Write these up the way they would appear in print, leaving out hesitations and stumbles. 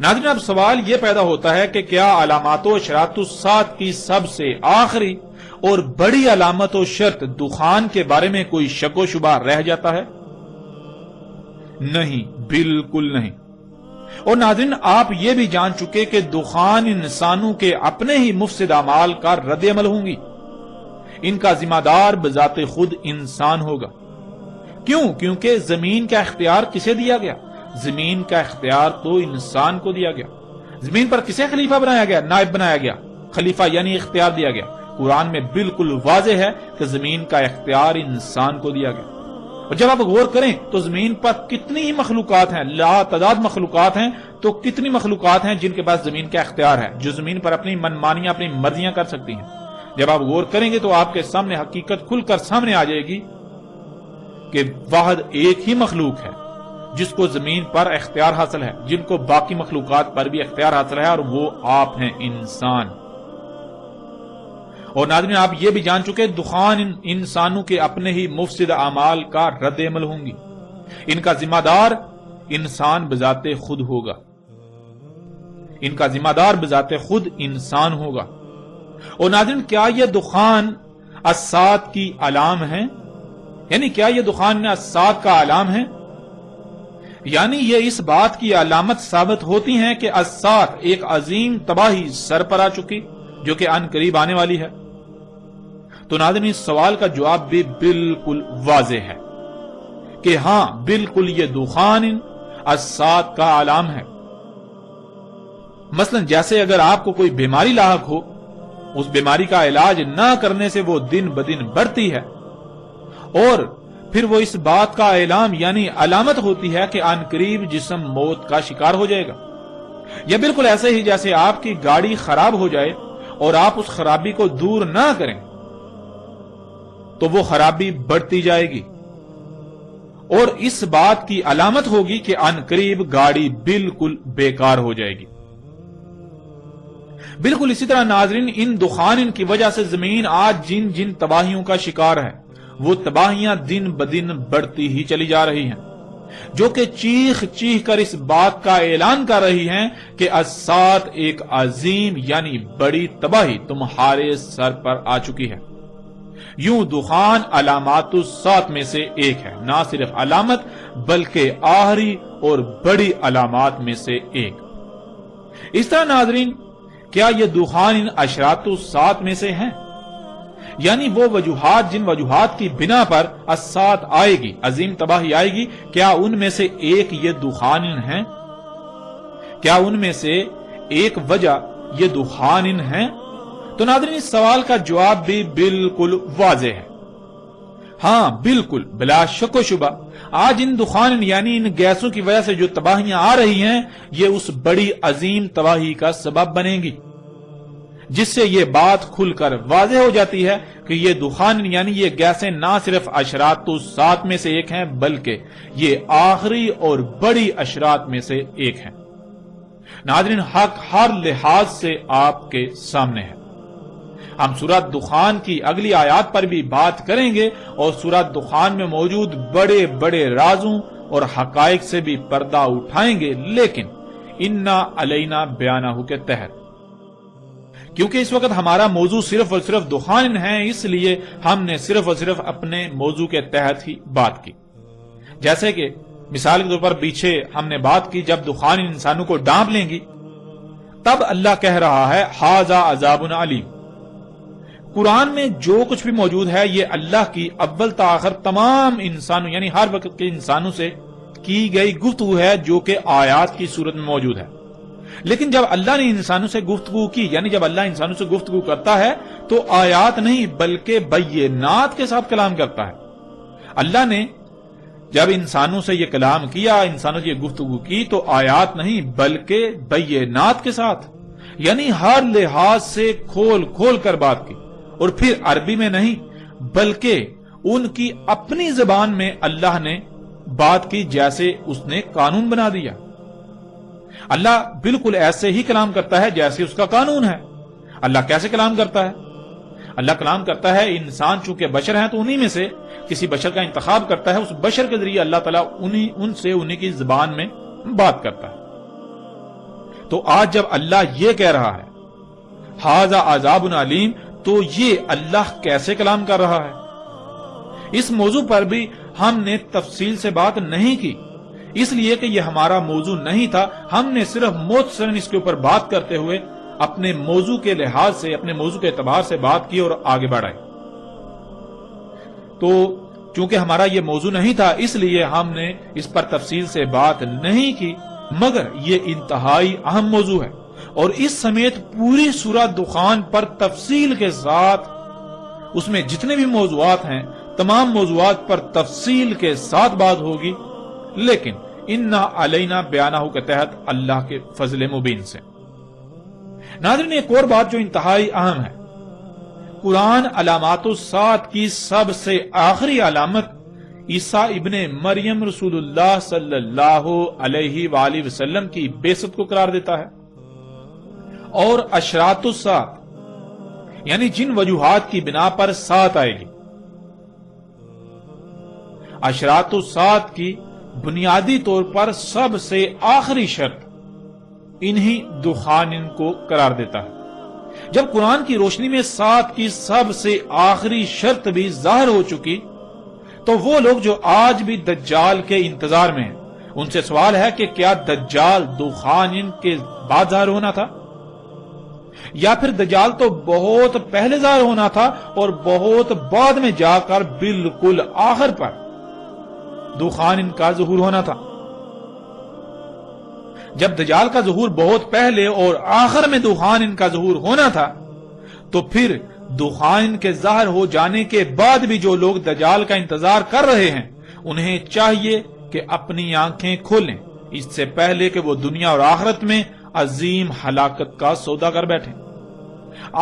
ناظرین، اب سوال یہ پیدا ہوتا ہے کہ کیا علامات و اشراط الساعت کی سب سے آخری اور بڑی علامت و شرط دخان کے بارے میں کوئی شک و شبہ رہ جاتا ہے؟ نہیں، بالکل نہیں۔ اور ناظرین، آپ یہ بھی جان چکے کہ دخان انسانوں کے اپنے ہی مفسد اعمال کا رد عمل ہوں گی۔ ان کا ذمہ دار بذات خود انسان ہوگا۔ کیوں؟ کیونکہ زمین کا اختیار کسے دیا گیا؟ زمین کا اختیار تو انسان کو دیا گیا۔ زمین پر کسے خلیفہ بنایا گیا؟ نائب بنایا گیا۔ خلیفہ یعنی اختیار دیا گیا۔ قرآن میں بالکل واضح ہے کہ زمین کا اختیار انسان کو دیا گیا۔ اور جب آپ غور کریں تو زمین پر کتنی ہی مخلوقات ہیں، لا تعداد مخلوقات ہیں، تو کتنی مخلوقات ہیں جن کے پاس زمین کا اختیار ہے، جو زمین پر اپنی منمانیاں، اپنی مرضیاں کر سکتی ہیں۔ جب آپ غور کریں گے تو آپ کے سامنے حقیقت کھل کر سامنے آ جائے گی کہ واحد ایک ہی مخلوق ہے جس کو زمین پر اختیار حاصل ہے، جن کو باقی مخلوقات پر بھی اختیار حاصل ہے، اور وہ آپ ہیں، انسان۔ اور ناظرین، آپ یہ بھی جان چکے دخان انسانوں کے اپنے ہی مفسد اعمال کا رد عمل ہوں گی۔ ان کا ذمہ دار انسان بذات خود ہوگا۔ ان کا ذمہ دار بذات خود انسان ہوگا۔ اور ناظرین، کیا یہ دخان الساعت کی علام ہے؟ یعنی کیا یہ دخان الساعت کا علام ہے؟ یعنی یہ اس بات کی علامت ثابت ہوتی ہیں کہ الساعت ایک عظیم تباہی سر پر آ چکی جو کہ ان قریب آنے والی ہے۔ تو ناظرین، اس سوال کا جواب بھی بالکل واضح ہے کہ ہاں، بالکل یہ دخان الساعت کا علام ہے۔ مثلا جیسے اگر آپ کو کوئی بیماری لاحق ہو، اس بیماری کا علاج نہ کرنے سے وہ دن بدن بڑھتی ہے، اور پھر وہ اس بات کا اعلام یعنی علامت ہوتی ہے کہ ان قریب جسم موت کا شکار ہو جائے گا۔ یا بالکل ایسے ہی جیسے آپ کی گاڑی خراب ہو جائے اور آپ اس خرابی کو دور نہ کریں تو وہ خرابی بڑھتی جائے گی، اور اس بات کی علامت ہوگی کہ ان قریب گاڑی بالکل بیکار ہو جائے گی۔ بالکل اسی طرح ناظرین، ان دخان کی وجہ سے زمین آج جن جن تباہیوں کا شکار ہے، وہ تباہیاں دن بدن بڑھتی ہی چلی جا رہی ہیں، جو کہ چیخ چیخ کر اس بات کا اعلان کر رہی ہیں کہ الساعت ایک عظیم یعنی بڑی تباہی تمہارے سر پر آ چکی ہے۔ یوں دخان علامات الساعت میں سے ایک ہے، نہ صرف علامت بلکہ آخری اور بڑی علامات میں سے ایک۔ اس طرح ناظرین، کیا یہ دخان ان اشراط الساعت میں سے ہیں؟ یعنی وہ وجوہات جن وجوہات کی بنا پر الساعت آئے گی، عظیم تباہی آئے گی، کیا ان میں سے ایک یہ دخان ہیں؟ کیا ان میں سے ایک وجہ یہ دخان ہیں؟ تو ناظرین، اس سوال کا جواب بھی بالکل واضح ہے۔ ہاں، بالکل بلا شک و شبہ آج ان دخان یعنی ان گیسوں کی وجہ سے جو تباہیاں آ رہی ہیں، یہ اس بڑی عظیم تباہی کا سبب بنیں گی، جس سے یہ بات کھل کر واضح ہو جاتی ہے کہ یہ دخان یعنی یہ گیسیں نہ صرف اشراط الساعت میں سے ایک ہیں بلکہ یہ آخری اور بڑی اشراط میں سے ایک ہیں۔ ناظرین، حق ہر لحاظ سے آپ کے سامنے ہے۔ ہم سورۃ دخان کی اگلی آیات پر بھی بات کریں گے اور سورۃ دخان میں موجود بڑے بڑے رازوں اور حقائق سے بھی پردہ اٹھائیں گے، لیکن انا علینا بیانہ کے تحت، کیونکہ اس وقت ہمارا موضوع صرف اور صرف دخان ہے، اس لیے ہم نے صرف اور صرف اپنے موضوع کے تحت ہی بات کی۔ جیسے کہ مثال کے طور پر پیچھے ہم نے بات کی جب دخان انسانوں کو ڈانپ لیں گی، تب اللہ کہہ رہا ہے ھذا عذاب علیم۔ قرآن میں جو کچھ بھی موجود ہے یہ اللہ کی اول تا آخر تمام انسانوں یعنی ہر وقت کے انسانوں سے کی گئی گفتگو ہے، جو کہ آیات کی صورت میں موجود ہے۔ لیکن جب اللہ نے انسانوں سے گفتگو کی، یعنی جب اللہ انسانوں سے گفتگو کرتا ہے تو آیات نہیں بلکہ بینات کے ساتھ کلام کرتا ہے۔ اللہ نے جب انسانوں سے یہ کلام کیا، انسانوں سے یہ گفتگو کی، تو آیات نہیں بلکہ بینات کے ساتھ، یعنی ہر لحاظ سے کھول کھول کر بات کی، اور پھر عربی میں نہیں بلکہ ان کی اپنی زبان میں اللہ نے بات کی جیسے اس نے قانون بنا دیا۔ اللہ بالکل ایسے ہی کلام کرتا ہے جیسے اس کا قانون ہے۔ اللہ کیسے کلام کرتا ہے؟ اللہ کلام کرتا ہے، انسان چونکہ بشر ہیں تو انہی میں سے کسی بشر کا انتخاب کرتا ہے، اس بشر کے ذریعے اللہ تعالیٰ انہی کی زبان میں بات کرتا ہے۔ تو آج جب اللہ یہ کہہ رہا ہے ھذا عذاب علیم، تو یہ اللہ کیسے کلام کر رہا ہے؟ اس موضوع پر بھی ہم نے تفصیل سے بات نہیں کی، اس لیے کہ یہ ہمارا موضوع نہیں تھا۔ ہم نے صرف مختصراً اس کے اوپر بات کرتے ہوئے اپنے موضوع کے لحاظ سے، اپنے موضوع کے اعتبار سے بات کی اور آگے بڑھائے۔ تو چونکہ ہمارا یہ موضوع نہیں تھا، اس لیے ہم نے اس پر تفصیل سے بات نہیں کی، مگر یہ انتہائی اہم موضوع ہے، اور اس سمیت پوری سورہ دخان پر تفصیل کے ساتھ، اس میں جتنے بھی موضوعات ہیں تمام موضوعات پر تفصیل کے ساتھ بات ہوگی، لیکن انا علینا بیانہ کے تحت اللہ کے فضل مبین سے۔ ناظرین، ایک اور بات جو انتہائی اہم ہے، قرآن علامات الساعت کی سب سے آخری علامت عیسیٰ ابن مریم رسول اللہ صلی اللہ علیہ وآلہ وسلم کی بعثت کو قرار دیتا ہے، اور اشراط الساعت یعنی جن وجوہات کی بنا پر ساعت آئے گی، اشراط الساعت کی بنیادی طور پر سب سے آخری شرط انہی دخان کو قرار دیتا ہے۔ جب قرآن کی روشنی میں ساعت کی سب سے آخری شرط بھی ظاہر ہو چکی، تو وہ لوگ جو آج بھی دجال کے انتظار میں ہیں، ان سے سوال ہے کہ کیا دجال دخان کے بعد ظاہر ہونا تھا، یا پھر دجال تو بہت پہلے ظاہر ہونا تھا اور بہت بعد میں جا کر بالکل آخر پر دخان کا ظہور ہونا تھا؟ جب دجال کا ظہور بہت پہلے اور آخر میں دخان کا ظہور ہونا تھا، تو پھر دخان کے ظاہر ہو جانے کے بعد بھی جو لوگ دجال کا انتظار کر رہے ہیں، انہیں چاہیے کہ اپنی آنکھیں کھولیں اس سے پہلے کہ وہ دنیا اور آخرت میں عظیم ہلاکت کا سودا کر بیٹھیں۔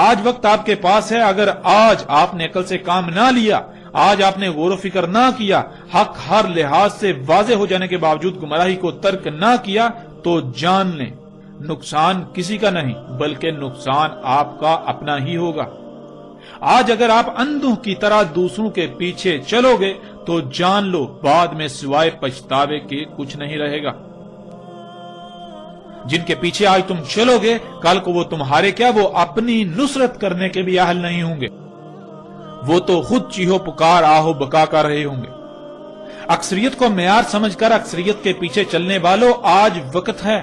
آج وقت آپ کے پاس ہے، اگر آج آپ نے عقل سے کام نہ لیا، آج آپ نے غور و فکر نہ کیا، حق ہر لحاظ سے واضح ہو جانے کے باوجود گمراہی کو ترک نہ کیا، تو جان لیں نقصان کسی کا نہیں بلکہ نقصان آپ کا اپنا ہی ہوگا۔ آج اگر آپ اندھوں کی طرح دوسروں کے پیچھے چلو گے تو جان لو بعد میں سوائے پچھتاوے کے کچھ نہیں رہے گا۔ جن کے پیچھے آج تم چلو گے، کل کو وہ تمہارے کیا، وہ اپنی نصرت کرنے کے بھی اہل نہیں ہوں گے، وہ تو خود چیہو پکار آہو بکا کر رہے ہوں گے۔ اکثریت کو معیار سمجھ کر اکثریت کے پیچھے چلنے والوں، آج وقت ہے،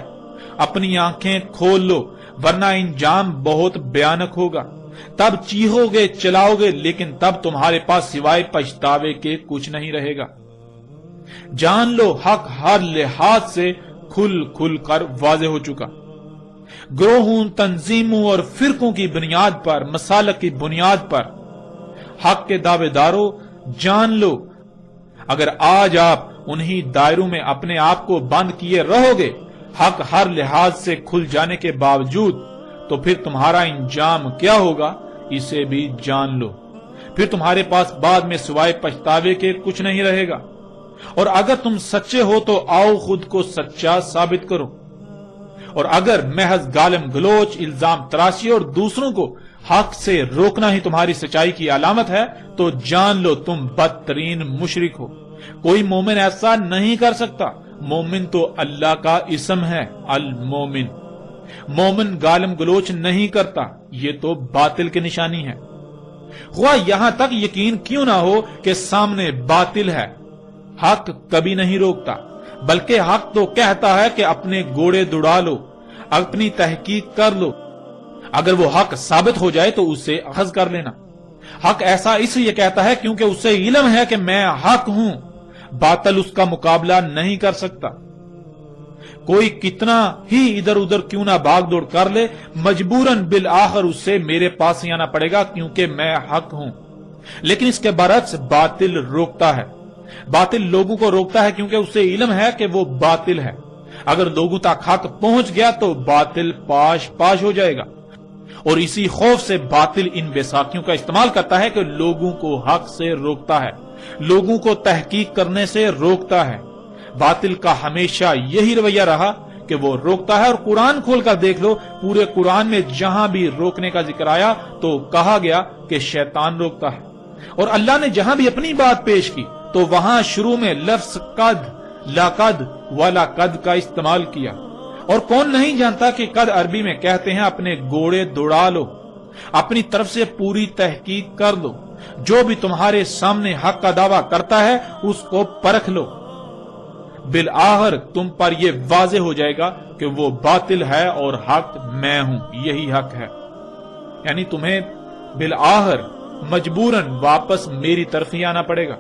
اپنی آنکھیں کھول لو، ورنہ انجام بہت بھیانک ہوگا۔ تب چیہو گے، چلاؤ گے، لیکن تب تمہارے پاس سوائے پچھتاوے کے کچھ نہیں رہے گا۔ جان لو حق ہر لحاظ سے کھل کھل کر واضح ہو چکا۔ گروہوں، تنظیموں اور فرقوں کی بنیاد پر، مسالک کی بنیاد پر حق کے دعوے داروں، جان لو اگر آج آپ انہی دائروں میں اپنے آپ کو بند کیے رہو گے حق ہر لحاظ سے کھل جانے کے باوجود، تو پھر تمہارا انجام کیا ہوگا اسے بھی جان لو۔ پھر تمہارے پاس بعد میں سوائے پچھتاوے کے کچھ نہیں رہے گا۔ اور اگر تم سچے ہو تو آؤ خود کو سچا ثابت کرو، اور اگر محض گالم گلوچ، الزام تراشی اور دوسروں کو حق سے روکنا ہی تمہاری سچائی کی علامت ہے، تو جان لو تم بدترین مشرک ہو۔ کوئی مومن ایسا نہیں کر سکتا۔ مومن تو اللہ کا اسم ہے، المومن۔ مومن گالم گلوچ نہیں کرتا، یہ تو باطل کی نشانی ہے۔ خواہ یہاں تک یقین کیوں نہ ہو کہ سامنے باطل ہے، حق کبھی نہیں روکتا، بلکہ حق تو کہتا ہے کہ اپنے گھوڑے دوڑا لو، اپنی تحقیق کر لو، اگر وہ حق ثابت ہو جائے تو اسے اخذ کر لینا۔ حق ایسا اس لیے کہتا ہے کیونکہ اسے علم ہے کہ میں حق ہوں، باطل اس کا مقابلہ نہیں کر سکتا۔ کوئی کتنا ہی ادھر ادھر کیوں نہ بھاگ دوڑ کر لے، مجبوراً بالآخر اسے میرے پاس ہی آنا پڑے گا کیونکہ میں حق ہوں۔ لیکن اس کے برعکس باطل روکتا ہے۔ باطل لوگوں کو روکتا ہے کیونکہ اسے علم ہے کہ وہ باطل ہے۔ اگر لوگوں تک حق پہنچ گیا تو باطل پاش پاش ہو جائے گا، اور اسی خوف سے باطل ان بیساکھیوں کا استعمال کرتا ہے کہ لوگوں کو حق سے روکتا ہے، لوگوں کو تحقیق کرنے سے روکتا ہے۔ باطل کا ہمیشہ یہی رویہ رہا کہ وہ روکتا ہے، اور قرآن کھول کر دیکھ لو، پورے قرآن میں جہاں بھی روکنے کا ذکر آیا تو کہا گیا کہ شیطان روکتا ہے، اور اللہ نے جہاں بھی اپنی بات پیش کی تو وہاں شروع میں لفظ قد، لقد وَلَقَدْ کا استعمال کیا۔ اور کون نہیں جانتا کہ قد عربی میں کہتے ہیں اپنے گھوڑے دوڑا لو، اپنی طرف سے پوری تحقیق کر لو، جو بھی تمہارے سامنے حق کا دعویٰ کرتا ہے اس کو پرکھ لو، بالآخر تم پر یہ واضح ہو جائے گا کہ وہ باطل ہے اور حق میں ہوں، یہی حق ہے۔ یعنی تمہیں بالآخر مجبوراً واپس میری طرف ہی آنا پڑے گا۔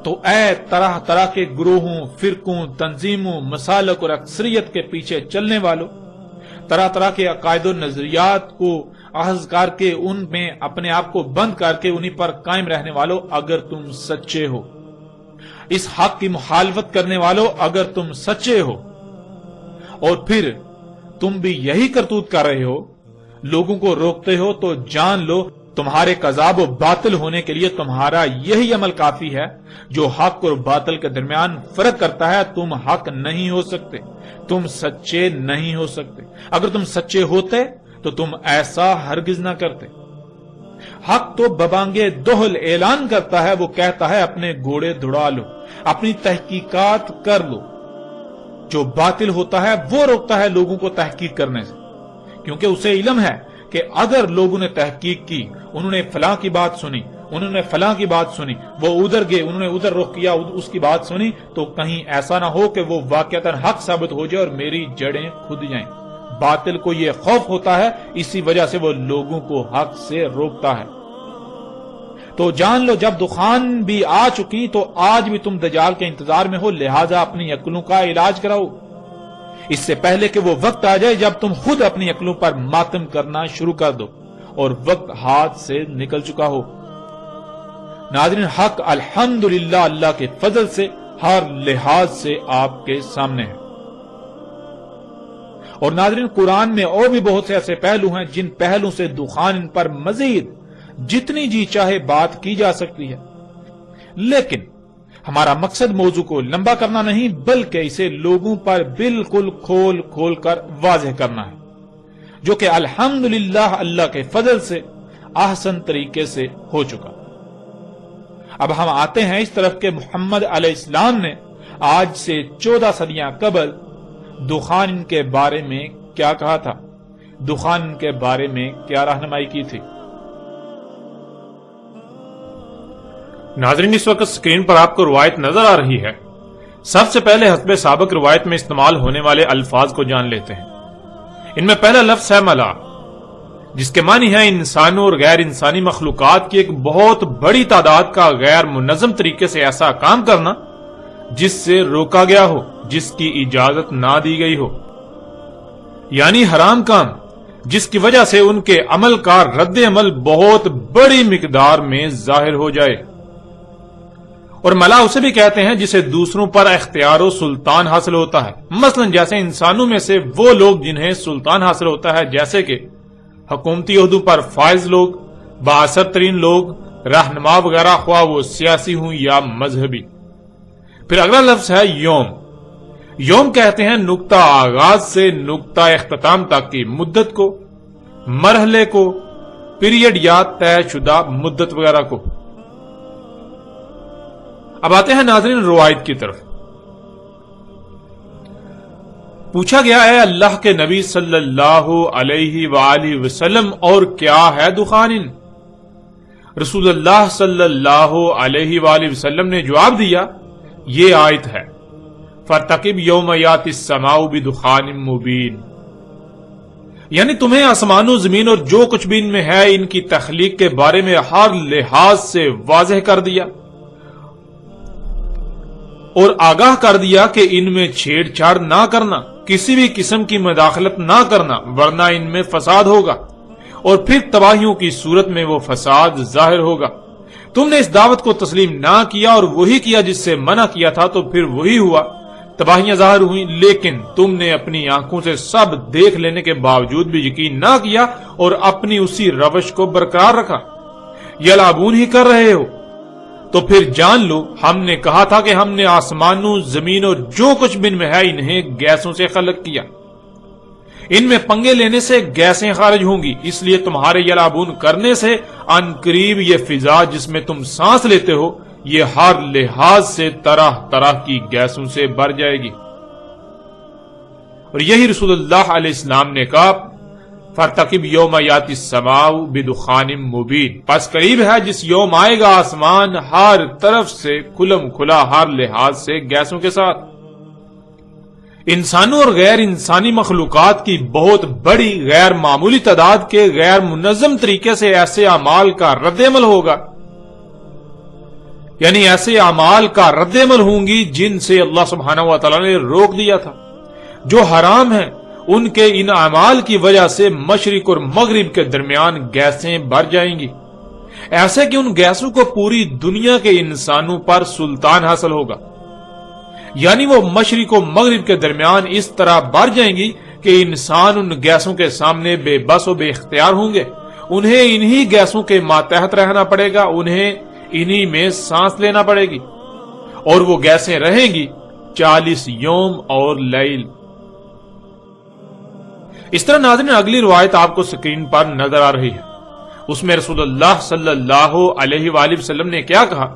تو اے طرح طرح کے گروہوں، فرقوں، تنظیموں، مسالک اور اکثریت کے پیچھے چلنے والوں، طرح طرح کے عقائد و نظریات کو اخذ کر کے ان میں اپنے آپ کو بند کر کے انہی پر قائم رہنے والوں، اگر تم سچے ہو، اس حق کی مخالفت کرنے والوں اگر تم سچے ہو، اور پھر تم بھی یہی کرتوت کر رہے ہو، لوگوں کو روکتے ہو، تو جان لو تمہارے کذاب و باطل ہونے کے لیے تمہارا یہی عمل کافی ہے جو حق اور باطل کے درمیان فرق کرتا ہے۔ تم حق نہیں ہو سکتے، تم سچے نہیں ہو سکتے۔ اگر تم سچے ہوتے تو تم ایسا ہرگز نہ کرتے۔ حق تو ببانگے دہل اعلان کرتا ہے، وہ کہتا ہے اپنے گھوڑے دوڑا لو، اپنی تحقیقات کر لو۔ جو باطل ہوتا ہے وہ روکتا ہے لوگوں کو تحقیق کرنے سے، کیونکہ اسے علم ہے کہ اگر لوگوں نے تحقیق کی، انہوں نے فلاں کی بات سنی، انہوں نے فلاں کی بات سنی، وہ ادھر گئے، انہوں نے ادھر رخ کیا، اس کی بات سنی، تو کہیں ایسا نہ ہو کہ وہ واقعتاً حق ثابت ہو جائے اور میری جڑیں کھد جائیں۔ باطل کو یہ خوف ہوتا ہے، اسی وجہ سے وہ لوگوں کو حق سے روکتا ہے۔ تو جان لو جب دخان بھی آ چکی تو آج بھی تم دجال کے انتظار میں ہو، لہذا اپنی عقلوں کا علاج کراؤ، اس سے پہلے کہ وہ وقت آ جائے جب تم خود اپنی عقلوں پر ماتم کرنا شروع کر دو اور وقت ہاتھ سے نکل چکا ہو۔ ناظرین، حق الحمدللہ اللہ کے فضل سے ہر لحاظ سے آپ کے سامنے ہے۔ اور ناظرین، قرآن میں اور بھی بہت سے ایسے پہلو ہیں جن پہلو سے دخان پر مزید جتنی جی چاہے بات کی جا سکتی ہے، لیکن ہمارا مقصد موضوع کو لمبا کرنا نہیں بلکہ اسے لوگوں پر بالکل کھول کھول کر واضح کرنا ہے، جو کہ الحمدللہ اللہ کے فضل سے احسن طریقے سے ہو چکا۔ اب ہم آتے ہیں اس طرف کہ محمد علیہ السلام نے آج سے 14 صدیاں قبل دخان کے بارے میں کیا کہا تھا، دخان کے بارے میں کیا رہنمائی کی تھی۔ ناظرین، اس وقت سکرین پر آپ کو روایت نظر آ رہی ہے۔ سب سے پہلے حسب سابق روایت میں استعمال ہونے والے الفاظ کو جان لیتے ہیں۔ ان میں پہلا لفظ ہے ملا، جس کے معنی ہے انسانوں اور غیر انسانی مخلوقات کی ایک بہت بڑی تعداد کا غیر منظم طریقے سے ایسا کام کرنا جس سے روکا گیا ہو، جس کی اجازت نہ دی گئی ہو، یعنی حرام کام، جس کی وجہ سے ان کے عمل کا رد عمل بہت بڑی مقدار میں ظاہر ہو جائے۔ اور ملا اسے بھی کہتے ہیں جسے دوسروں پر اختیار و سلطان حاصل ہوتا ہے، مثلا جیسے انسانوں میں سے وہ لوگ جنہیں سلطان حاصل ہوتا ہے، جیسے کہ حکومتی عہدوں پر فائز لوگ، بااثر ترین لوگ، رہنما وغیرہ، خواہ وہ سیاسی ہوں یا مذہبی۔ پھر اگلا لفظ ہے یوم۔ یوم کہتے ہیں نقطہ آغاز سے نقطہ اختتام تک کی مدت کو، مرحلے کو، پیریڈ یا طے شدہ مدت وغیرہ کو۔ اب آتے ہیں ناظرین روایت کی طرف۔ پوچھا گیا ہے اللہ کے نبی صلی اللہ علیہ وآلہ وسلم، اور کیا ہے دخان؟ رسول اللہ صلی اللہ علیہ وآلہ وسلم نے جواب دیا، یہ آیت ہے فَارْتَقِبْ يَوْمَ يَأْتِي السَّمَاءُ بِدُخَانٍ مُبِينٍ، یعنی تمہیں آسمان و زمین اور جو کچھ بھی ان میں ہے ان کی تخلیق کے بارے میں ہر لحاظ سے واضح کر دیا اور آگاہ کر دیا کہ ان میں چھیڑ چھاڑ نہ کرنا، کسی بھی قسم کی مداخلت نہ کرنا، ورنہ ان میں فساد ہوگا اور پھر تباہیوں کی صورت میں وہ فساد ظاہر ہوگا۔ تم نے اس دعوت کو تسلیم نہ کیا اور وہی کیا جس سے منع کیا تھا، تو پھر وہی ہوا، تباہیاں ظاہر ہوئیں، لیکن تم نے اپنی آنکھوں سے سب دیکھ لینے کے باوجود بھی یقین نہ کیا اور اپنی اسی روش کو برقرار رکھا، یلعبون ہی کر رہے ہو۔ تو پھر جان لو ہم نے کہا تھا کہ ہم نے آسمانوں، زمین اور جو کچھ بن میں ہے انہیں گیسوں سے خلق کیا، ان میں پنگے لینے سے گیسیں خارج ہوں گی، اس لیے تمہارے یلعبون کرنے سے ان قریب یہ فضا جس میں تم سانس لیتے ہو یہ ہر لحاظ سے طرح طرح کی گیسوں سے بھر جائے گی۔ اور یہی رسول اللہ علیہ السلام نے کہا فارتقب یوم یاتی السماء بدخان مبین، پس قریب ہے جس یوم آئے گا آسمان ہر طرف سے کھلم کھلا ہر لحاظ سے گیسوں کے ساتھ۔ انسانوں اور غیر انسانی مخلوقات کی بہت بڑی غیر معمولی تعداد کے غیر منظم طریقے سے ایسے اعمال کا رد عمل ہوگا، یعنی ایسے اعمال کا رد عمل ہوں گی جن سے اللہ سبحانہ و تعالی نے روک دیا تھا، جو حرام ہیں۔ ان کے ان اعمال کی وجہ سے مشرق اور مغرب کے درمیان گیسیں بھر جائیں گی، ایسے کہ ان گیسوں کو پوری دنیا کے انسانوں پر سلطان حاصل ہوگا، یعنی وہ مشرق و مغرب کے درمیان اس طرح بھر جائیں گی کہ انسان ان گیسوں کے سامنے بے بس و بے اختیار ہوں گے۔ انہیں انہی گیسوں کے ماتحت رہنا پڑے گا، انہیں انہی میں سانس لینا پڑے گی، اور وہ گیسیں رہیں گی 40 یوم اور لیل۔ اس طرح ناظرین اگلی روایت آپ کو سکرین پر نظر آ رہی ہے، اس میں رسول اللہ صلی اللہ علیہ وآلہ وسلم نے کیا کہا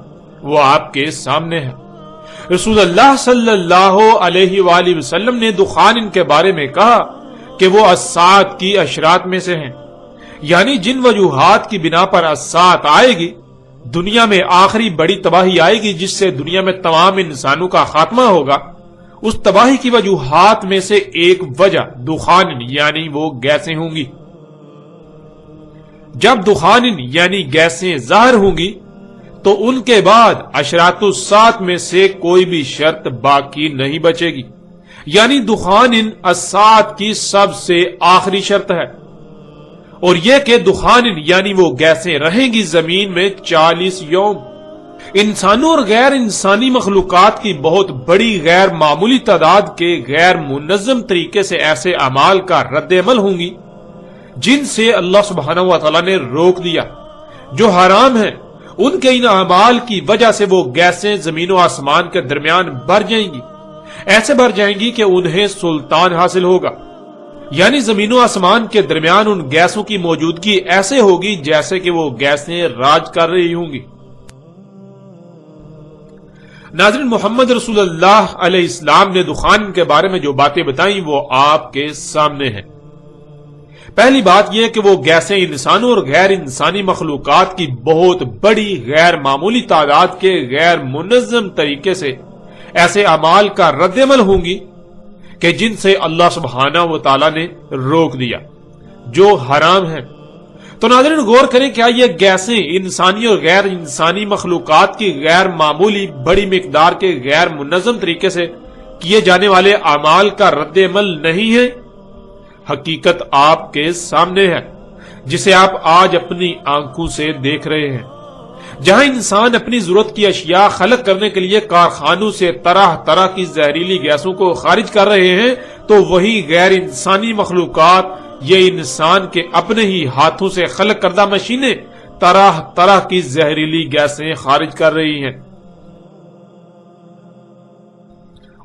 وہ آپ کے سامنے ہے۔ رسول اللہ صلی اللہ علیہ وآلہ وسلم نے دخان کے بارے میں کہا کہ وہ الساعۃ کی اشراط میں سے ہیں، یعنی جن وجوہات کی بنا پر الساعۃ آئے گی، دنیا میں آخری بڑی تباہی آئے گی جس سے دنیا میں تمام انسانوں کا خاتمہ ہوگا، اس تباہی کی وجوہات میں سے ایک وجہ دخان یعنی وہ گیسیں ہوں گی۔ جب دخان یعنی گیسیں ظاہر ہوں گی تو ان کے بعد اشراط الساعۃ میں سے کوئی بھی شرط باقی نہیں بچے گی، یعنی دخان الساعۃ کی سب سے آخری شرط ہے، اور یہ کہ دخان یعنی وہ گیسیں رہیں گی زمین میں 40 یوم۔ انسانوں اور غیر انسانی مخلوقات کی بہت بڑی غیر معمولی تعداد کے غیر منظم طریقے سے ایسے اعمال کا رد عمل ہوں گی جن سے اللہ سبحانہ و تعالی نے روک دیا، جو حرام ہیں۔ ان کے ان اعمال کی وجہ سے وہ گیسیں زمین و آسمان کے درمیان بھر جائیں گی، ایسے بھر جائیں گی کہ انہیں سلطان حاصل ہوگا، یعنی زمین و آسمان کے درمیان ان گیسوں کی موجودگی ایسے ہوگی جیسے کہ وہ گیسیں راج کر رہی ہوں گی۔ ناظرین، محمد رسول اللہ علیہ السلام نے دخان کے بارے میں جو باتیں بتائیں وہ آپ کے سامنے ہیں۔ پہلی بات یہ کہ وہ گیسیں انسانوں اور غیر انسانی مخلوقات کی بہت بڑی غیر معمولی تعداد کے غیر منظم طریقے سے ایسے اعمال کا رد عمل ہوں گی کہ جن سے اللہ سبحانہ و تعالی نے روک دیا، جو حرام ہیں۔ تو ناظرین غور کریں، کیا یہ گیسیں انسانی اور غیر انسانی مخلوقات کی غیر معمولی بڑی مقدار کے غیر منظم طریقے سے کیے جانے والے اعمال کا رد عمل نہیں ہے؟ حقیقت آپ کے سامنے ہے، جسے آپ آج اپنی آنکھوں سے دیکھ رہے ہیں۔ جہاں انسان اپنی ضرورت کی اشیاء خلق کرنے کے لیے کارخانوں سے طرح طرح کی زہریلی گیسوں کو خارج کر رہے ہیں، تو وہی غیر انسانی مخلوقات یہ انسان کے اپنے ہی ہاتھوں سے خلق کردہ مشینیں طرح طرح کی زہریلی گیسیں خارج کر رہی ہیں،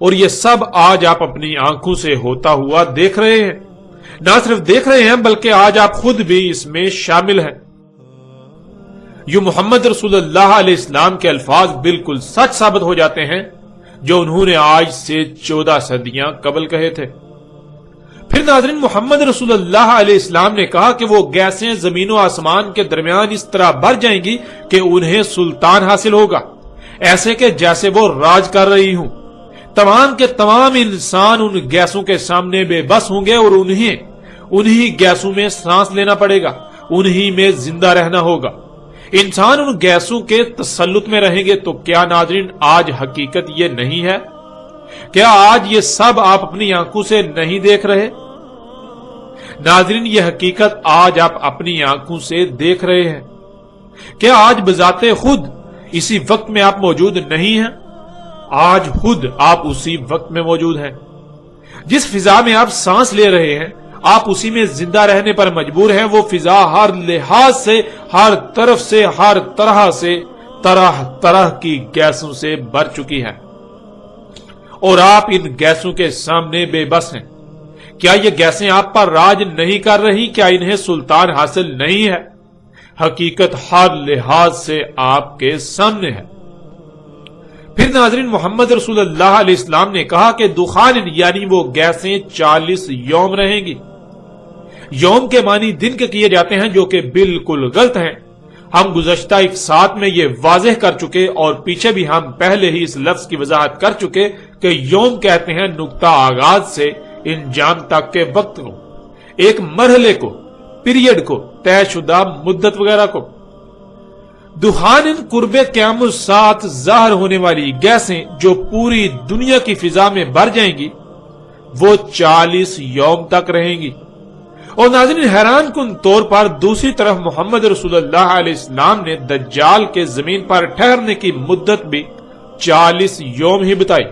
اور یہ سب آج آپ اپنی آنکھوں سے ہوتا ہوا دیکھ رہے ہیں۔ نہ صرف دیکھ رہے ہیں بلکہ آج آپ خود بھی اس میں شامل ہیں۔ یوں محمد رسول اللہ علیہ السلام کے الفاظ بالکل سچ ثابت ہو جاتے ہیں جو انہوں نے آج سے 14 صدیاں قبل کہے تھے۔ پھر ناظرین، محمد رسول اللہ علیہ السلام نے کہا کہ وہ گیسیں زمین و آسمان کے درمیان اس طرح بھر جائیں گی کہ انہیں سلطان حاصل ہوگا، ایسے کہ جیسے وہ راج کر رہی ہوں۔ تمام کے تمام انسان ان گیسوں کے سامنے بے بس ہوں گے، اور انہی گیسوں میں سانس لینا پڑے گا، انہی میں زندہ رہنا ہوگا۔ انسان ان گیسوں کے تسلط میں رہیں گے۔ تو کیا ناظرین آج حقیقت یہ نہیں ہے؟ کیا آج یہ سب آپ اپنی آنکھوں سے نہیں دیکھ رہے؟ ناظرین، یہ حقیقت آج آپ اپنی آنکھوں سے دیکھ رہے ہیں۔ کیا آج بذات خود اسی وقت میں آپ موجود نہیں ہیں؟ آج خود آپ اسی وقت میں موجود ہیں۔ جس فضا میں آپ سانس لے رہے ہیں، آپ اسی میں زندہ رہنے پر مجبور ہیں۔ وہ فضا ہر لحاظ سے، ہر طرف سے، ہر طرح سے، طرح طرح کی گیسوں سے بھر چکی ہے، اور آپ ان گیسوں کے سامنے بے بس ہیں۔ کیا یہ گیسیں آپ پر راج نہیں کر رہی؟ کیا انہیں سلطان حاصل نہیں ہے؟ حقیقت ہر لحاظ سے آپ کے سامنے ہے۔ پھر ناظرین محمد رسول اللہ علیہ السلام نے کہا کہ دخان یعنی وہ گیسیں 40 یوم رہیں گی۔ یوم کے معنی دن کے کیے جاتے ہیں جو کہ بالکل غلط ہیں۔ ہم گزشتہ ایک ساتھ میں یہ واضح کر چکے اور پیچھے بھی ہم پہلے ہی اس لفظ کی وضاحت کر چکے کہ یوم کہتے ہیں نقطہ آغاز سے انجام تک کے وقت کو، ایک مرحلے کو، پیریڈ کو، طے شدہ مدت وغیرہ کو۔ دخان قرب قیام الساعت ظاہر ہونے والی گیسیں جو پوری دنیا کی فضا میں بھر جائیں گی وہ 40 یوم تک رہیں گی۔ اور ناظرین حیران کن طور پر دوسری طرف محمد رسول اللہ علیہ السلام نے دجال کے زمین پر ٹھہرنے کی مدت بھی 40 یوم ہی بتائی،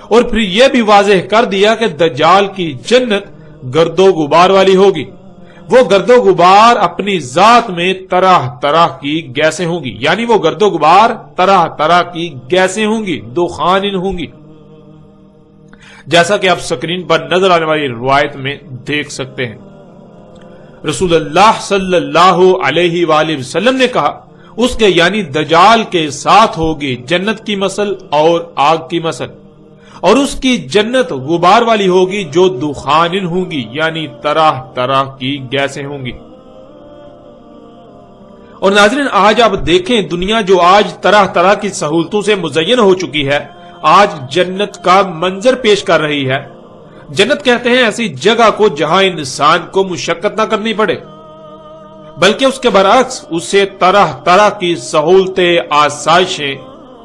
اور پھر یہ بھی واضح کر دیا کہ دجال کی جنت گرد و غبار والی ہوگی۔ وہ گرد و غبار اپنی ذات میں طرح طرح کی گیسیں ہوں گی، یعنی وہ گرد و غبار طرح طرح کی گیسیں ہوں گی، دخان ہوں گی، جیسا کہ آپ سکرین پر نظر آنے والی روایت میں دیکھ سکتے ہیں۔ رسول اللہ صلی اللہ علیہ وآلہ وسلم نے کہا اس کے یعنی دجال کے ساتھ ہوگی جنت کی مثل اور آگ کی مثل، اور اس کی جنت غبار والی ہوگی جو دخان ہوں گی، یعنی طرح طرح کی گیسیں ہوں گی۔ اور ناظرین آج آپ دیکھیں دنیا جو آج طرح طرح کی سہولتوں سے مزین ہو چکی ہے، آج جنت کا منظر پیش کر رہی ہے۔ جنت کہتے ہیں ایسی جگہ کو جہاں انسان کو مشقت نہ کرنی پڑے، بلکہ اس کے برعکس اسے طرح طرح کی سہولتیں، آسائشیں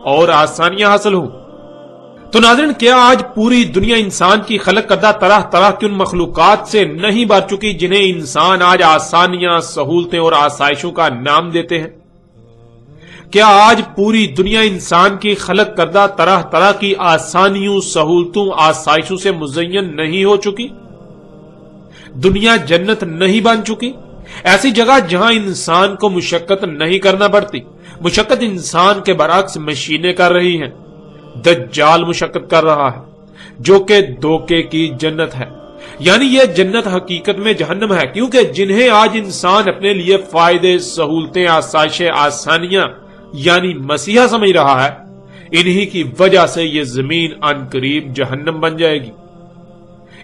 اور آسانیاں حاصل ہوں۔ تو ناظرین کیا آج پوری دنیا انسان کی خلق کردہ طرح طرح کی ان مخلوقات سے نہیں بھر چکی جنہیں انسان آج آسانیاں، سہولتیں اور آسائشوں کا نام دیتے ہیں؟ کیا آج پوری دنیا انسان کی خلق کردہ طرح طرح کی آسانیوں، سہولتوں، آسائشوں سے مزین نہیں ہو چکی؟ دنیا جنت نہیں بن چکی؟ ایسی جگہ جہاں انسان کو مشقت نہیں کرنا پڑتی۔ مشقت انسان کے برعکس مشینیں کر رہی ہیں۔ دجال مشقت کر رہا ہے جو کہ دھوکے کی جنت ہے، یعنی یہ جنت حقیقت میں جہنم ہے، کیونکہ جنہیں آج انسان اپنے لیے فائدے، سہولتیں، آسائشیں، آسانیاں یعنی مسیحا سمجھ رہا ہے، انہی کی وجہ سے یہ زمین ان قریب جہنم بن جائے گی۔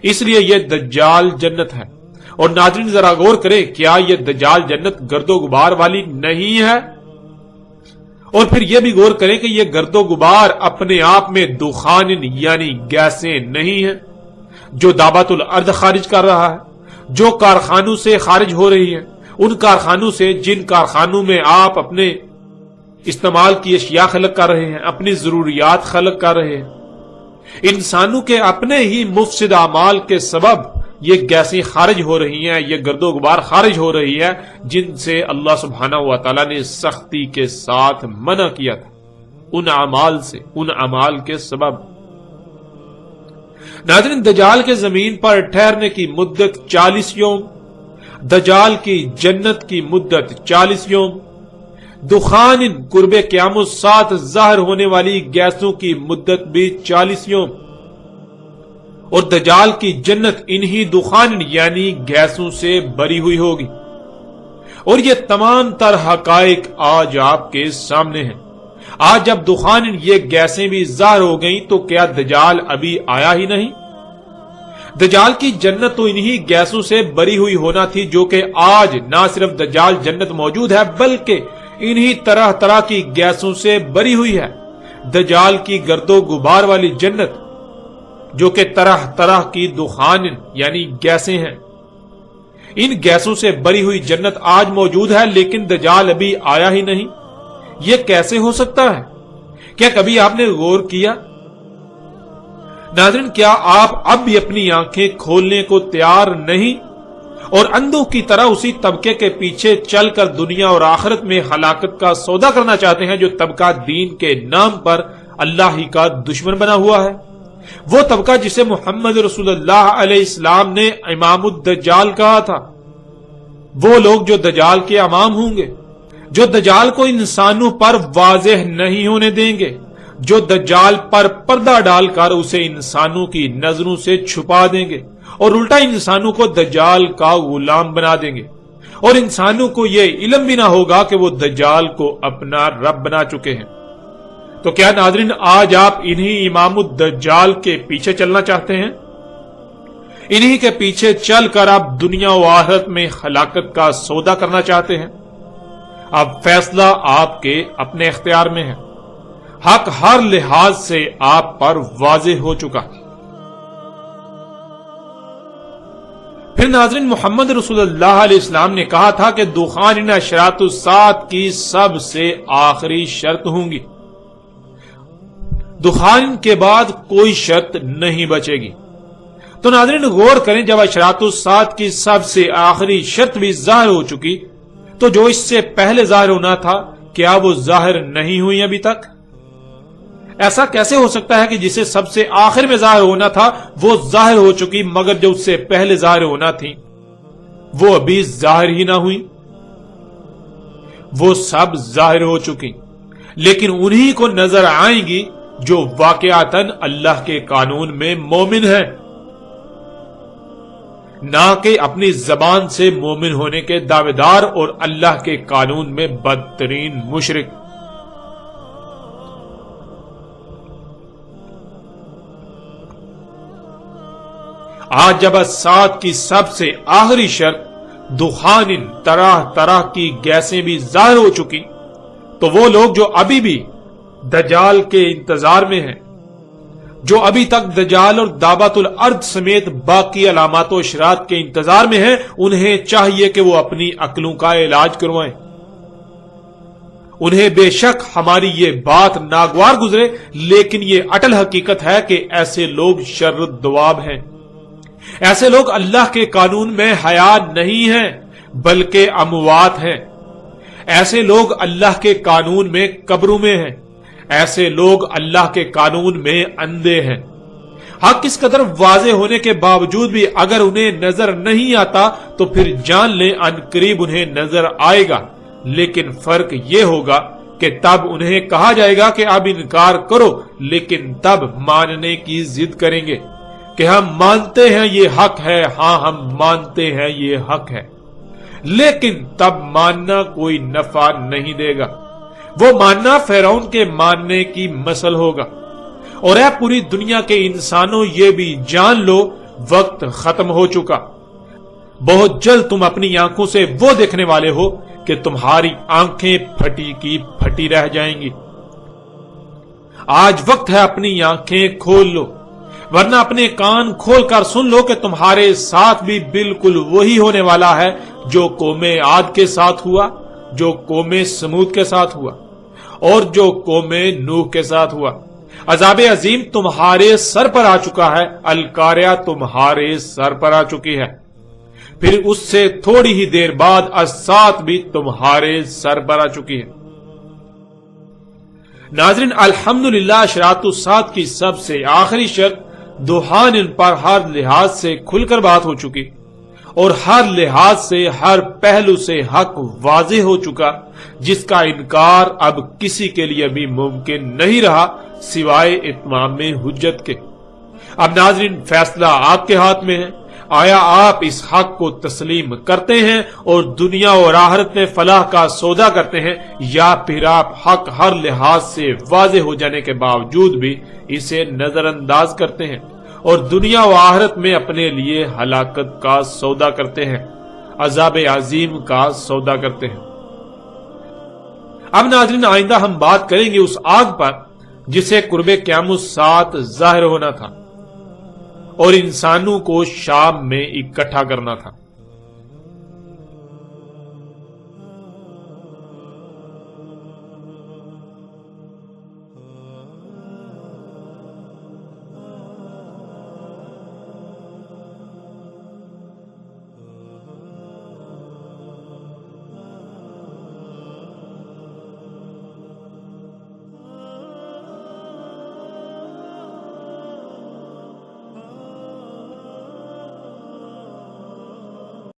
اس لیے یہ دجال جنت ہے۔ اور ناظرین ذرا غور کریں، کیا یہ دجال جنت گرد و غبار والی نہیں ہے؟ اور پھر یہ بھی غور کریں کہ یہ گرد و غبار اپنے آپ میں دخان یعنی گیسیں نہیں ہیں جو دابت الارض خارج کر رہا ہے، جو کارخانوں سے خارج ہو رہی ہیں، ان کارخانوں سے جن کارخانوں میں آپ اپنے استعمال کی اشیاء خلق کر رہے ہیں، اپنی ضروریات خلق کر رہے ہیں۔ انسانوں کے اپنے ہی مفسد اعمال کے سبب یہ گیسیں خارج ہو رہی ہیں، یہ گرد و غبار خارج ہو رہی ہے، جن سے اللہ سبحانہ و تعالی نے سختی کے ساتھ منع کیا تھا، ان اعمال سے، ان اعمال کے سبب۔ ناظرین دجال کے زمین پر ٹھہرنے کی مدت 40 یوم، دجال کی جنت کی مدت 40 یوم، دخان قرب قیام الساعت ظاہر ہونے والی گیسوں کی مدت بھی 40 یوم، اور دجال کی جنت انہی دخان یعنی گیسوں سے بری ہوئی ہوگی۔ اور یہ تمام تر حقائق آج آپ کے سامنے ہیں۔ آج جب دخان یہ گیسیں بھی ظاہر ہو گئیں تو کیا دجال ابھی آیا ہی نہیں؟ دجال کی جنت تو انہی گیسوں سے بری ہوئی ہونا تھی جو کہ آج نہ صرف دجال جنت موجود ہے بلکہ انہی طرح طرح کی گیسوں سے بری ہوئی ہے۔ دجال کی گرد و غبار والی جنت جو کہ طرح طرح کی دخان یعنی گیسیں ہیں، ان گیسوں سے بری ہوئی جنت آج موجود ہے، لیکن دجال ابھی آیا ہی نہیں۔ یہ کیسے ہو سکتا ہے؟ کیا کبھی آپ نے غور کیا؟ ناظرین کیا آپ اب بھی اپنی آنکھیں کھولنے کو تیار نہیں اور اندھوں کی طرح اسی طبقے کے پیچھے چل کر دنیا اور آخرت میں ہلاکت کا سودا کرنا چاہتے ہیں جو طبقہ دین کے نام پر اللہ ہی کا دشمن بنا ہوا ہے؟ وہ طبقہ جسے محمد رسول اللہ علیہ السلام نے امام الدجال کہا تھا، وہ لوگ جو دجال کے امام ہوں گے، جو دجال کو انسانوں پر واضح نہیں ہونے دیں گے، جو دجال پر پردہ ڈال کر اسے انسانوں کی نظروں سے چھپا دیں گے اور الٹا انسانوں کو دجال کا غلام بنا دیں گے، اور انسانوں کو یہ علم بھی نہ ہوگا کہ وہ دجال کو اپنا رب بنا چکے ہیں۔ تو کیا ناظرین آج آپ انہی امام الدجال کے پیچھے چلنا چاہتے ہیں؟ انہی کے پیچھے چل کر آپ دنیا و آخرت میں ہلاکت کا سودا کرنا چاہتے ہیں؟ اب فیصلہ آپ کے اپنے اختیار میں ہے۔ حق ہر لحاظ سے آپ پر واضح ہو چکا۔ پھر ناظرین محمد رسول اللہ علیہ السلام نے کہا تھا کہ دخان ان اشراط الساعۃ کی سب سے آخری شرط ہوں گی۔ دخان کے بعد کوئی شرط نہیں بچے گی۔ تو ناظرین غور کریں، جب اشراط الساعۃ کی سب سے آخری شرط بھی ظاہر ہو چکی تو جو اس سے پہلے ظاہر ہونا تھا کیا وہ ظاہر نہیں ہوئی ابھی تک؟ ایسا کیسے ہو سکتا ہے کہ جسے سب سے آخر میں ظاہر ہونا تھا وہ ظاہر ہو چکی، مگر جو اس سے پہلے ظاہر ہونا تھی وہ ابھی ظاہر ہی نہ ہوئی؟ وہ سب ظاہر ہو چکی، لیکن انہی کو نظر آئیں گی جو واقعاتاً اللہ کے قانون میں مومن ہے، نہ کہ اپنی زبان سے مومن ہونے کے دعوے دار اور اللہ کے قانون میں بدترین مشرک۔ آج جب الساعۃ کی سب سے آخری شرط دخان طرح طرح کی گیسیں بھی ظاہر ہو چکی تو وہ لوگ جو ابھی بھی دجال کے انتظار میں ہیں، جو ابھی تک دجال اور دعوت الارض سمیت باقی علامات و اشراط کے انتظار میں ہیں، انہیں چاہیے کہ وہ اپنی عقلوں کا علاج کروائیں۔ انہیں بے شک ہماری یہ بات ناگوار گزرے، لیکن یہ اٹل حقیقت ہے کہ ایسے لوگ شر الدواب ہیں۔ ایسے لوگ اللہ کے قانون میں حیات نہیں ہیں بلکہ اموات ہیں۔ ایسے لوگ اللہ کے قانون میں قبروں میں ہیں۔ ایسے لوگ اللہ کے قانون میں اندھے ہیں۔ حق اس قدر واضح ہونے کے باوجود بھی اگر انہیں نظر نہیں آتا تو پھر جان لیں ان قریب انہیں نظر آئے گا، لیکن فرق یہ ہوگا کہ تب انہیں کہا جائے گا کہ اب انکار کرو، لیکن تب ماننے کی ضد کریں گے کہ ہم مانتے ہیں یہ حق ہے، ہاں ہم مانتے ہیں یہ حق ہے، لیکن تب ماننا کوئی نفع نہیں دے گا۔ وہ ماننا فرعون کے ماننے کی مثل ہوگا۔ اور اے پوری دنیا کے انسانوں، یہ بھی جان لو وقت ختم ہو چکا۔ بہت جلد تم اپنی آنکھوں سے وہ دیکھنے والے ہو کہ تمہاری آنکھیں پھٹی کی پھٹی رہ جائیں گی۔ آج وقت ہے اپنی آنکھیں کھول لو، ورنہ اپنے کان کھول کر سن لو کہ تمہارے ساتھ بھی بالکل وہی ہونے والا ہے جو قوم عاد کے ساتھ ہوا، جو قوم سمود کے ساتھ ہوا، اور جو قوم نوح کے ساتھ ہوا۔ عذاب عظیم تمہارے سر پر آ چکا ہے، القاریہ تمہارے سر پر آ چکی ہے، پھر اس سے تھوڑی ہی دیر بعد الساعۃ بھی تمہارے سر پر آ چکی ہے۔ ناظرین الحمدللہ اشراط الساعۃ کی سب سے آخری شرط دخان ان پر ہر لحاظ سے کھل کر بات ہو چکی اور ہر لحاظ سے ہر پہلو سے حق واضح ہو چکا، جس کا انکار اب کسی کے لیے بھی ممکن نہیں رہا سوائے اتمام حجت کے۔ اب ناظرین فیصلہ آپ کے ہاتھ میں ہے، آیا آپ اس حق کو تسلیم کرتے ہیں اور دنیا اور آخرت میں فلاح کا سودا کرتے ہیں، یا پھر آپ حق ہر لحاظ سے واضح ہو جانے کے باوجود بھی اسے نظر انداز کرتے ہیں اور دنیا و آخرت میں اپنے لیے ہلاکت کا سودا کرتے ہیں، عذاب عظیم کا سودا کرتے ہیں۔ اب ناظرین آئندہ ہم بات کریں گے اس آگ پر جسے قرب قیامت الساعۃ ظاہر ہونا تھا اور انسانوں کو شام میں اکٹھا کرنا تھا۔